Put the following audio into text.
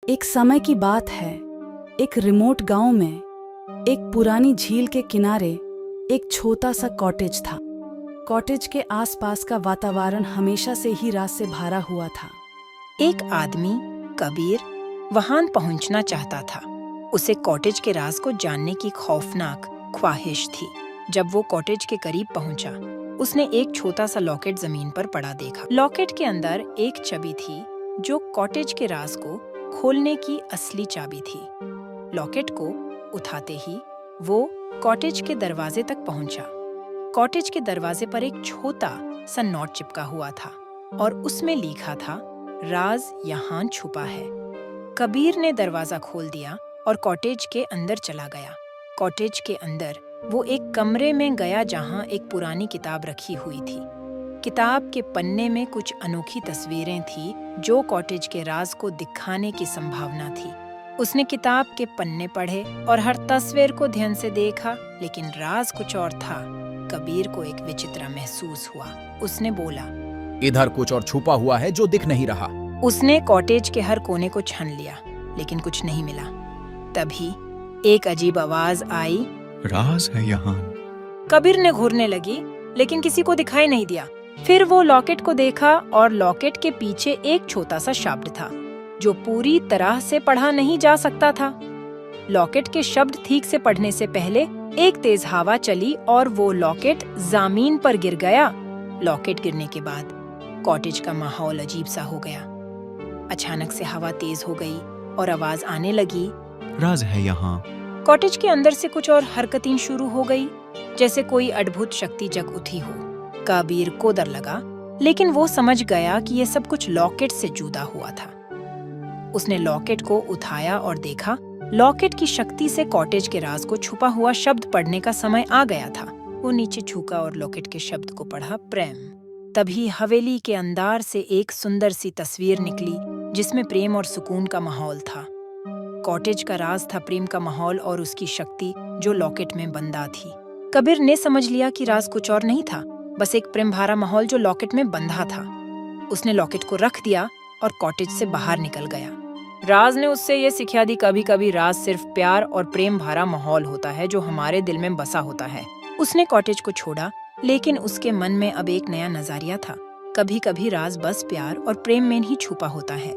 एक समय की बात है, एक रिमोट गांव में एक पुरानी झील के किनारे एक छोटा सा कॉटेज था। कॉटेज के आसपास का वातावरण हमेशा से ही रात से भरा हुआ था। एक आदमी कबीर वहां पहुंचना चाहता था। उसे कॉटेज के राज को जानने की खौफनाक ख्वाहिश थी। जब वो कॉटेज के करीब पहुंचा, उसने एक छोटा सा लॉकेट जमीन पर पड़ा देखा। लॉकेट के अंदर एक चाबी थी जो कॉटेज के राज को खोलने की असली चाबी थी। लॉकेट को उठाते ही वो कॉटेज के दरवाजे तक पहुंचा। कॉटेज के दरवाजे पर एक छोटा सा नोट चिपका हुआ था और उसमें लिखा था, राज यहाँ छुपा है। कबीर ने दरवाजा खोल दिया और कॉटेज के अंदर चला गया। कॉटेज के अंदर वो एक कमरे में गया जहाँ एक पुरानी किताब रखी हुई थी। किताब के पन्ने में कुछ अनोखी तस्वीरें थी जो कॉटेज के राज को दिखाने की संभावना थी। उसने किताब के पन्ने पढ़े और हर तस्वीर को ध्यान से देखा, लेकिन राज कुछ और था। कबीर को एक विचित्र महसूस हुआ। उसने बोला, इधर कुछ और छुपा हुआ है जो दिख नहीं रहा। उसने कॉटेज के हर कोने को छान लिया, लेकिन कुछ नहीं मिला। तभी एक अजीब आवाज आई, राज है यहाँ। कबीर ने घूरने लगी, लेकिन किसी को दिखाई नहीं दिया। फिर वो लॉकेट को देखा और लॉकेट के पीछे एक छोटा सा शब्द था जो पूरी तरह से पढ़ा नहीं जा सकता था। लॉकेट के शब्द ठीक से पढ़ने से पहले एक तेज हवा चली और वो लॉकेट जमीन पर गिर गया। लॉकेट गिरने के बाद कॉटेज का माहौल अजीब सा हो गया। अचानक से हवा तेज हो गई और आवाज आने लगी, राज है यहाँ। कॉटेज के अंदर से कुछ और हरकतें शुरू हो गई, जैसे कोई अद्भुत शक्ति जग उठी हो। कबीर को डर लगा, लेकिन वो समझ गया कि ये सब कुछ लॉकेट से जुड़ा हुआ था। उसने लॉकेट को उठाया और देखा, लॉकेट की शक्ति से कॉटेज के राज को छुपा हुआ शब्द पढ़ने का समय आ गया था। वो नीचे झुका और लॉकेट के शब्द को पढ़ा, प्रेम। तभी हवेली के अंदर से एक सुंदर सी तस्वीर निकली जिसमें प्रेम और सुकून का माहौल था। कॉटेज का राज था प्रेम का माहौल और उसकी शक्ति जो लॉकेट में बंधा थी। कबीर ने समझ लिया कि राज कुछ और नहीं था, बस एक प्रेम भरा माहौल जो लॉकेट में बंधा था। उसने लॉकेट को रख दिया और कॉटेज से बाहर निकल गया। राज ने उससे ये सिखा दी, कभी कभी राज सिर्फ प्यार और प्रेम भरा माहौल होता है जो हमारे दिल में बसा होता है। उसने कॉटेज को छोड़ा, लेकिन उसके मन में अब एक नया नजरिया था। कभी कभी राज बस प्यार और प्रेम में ही छुपा होता है।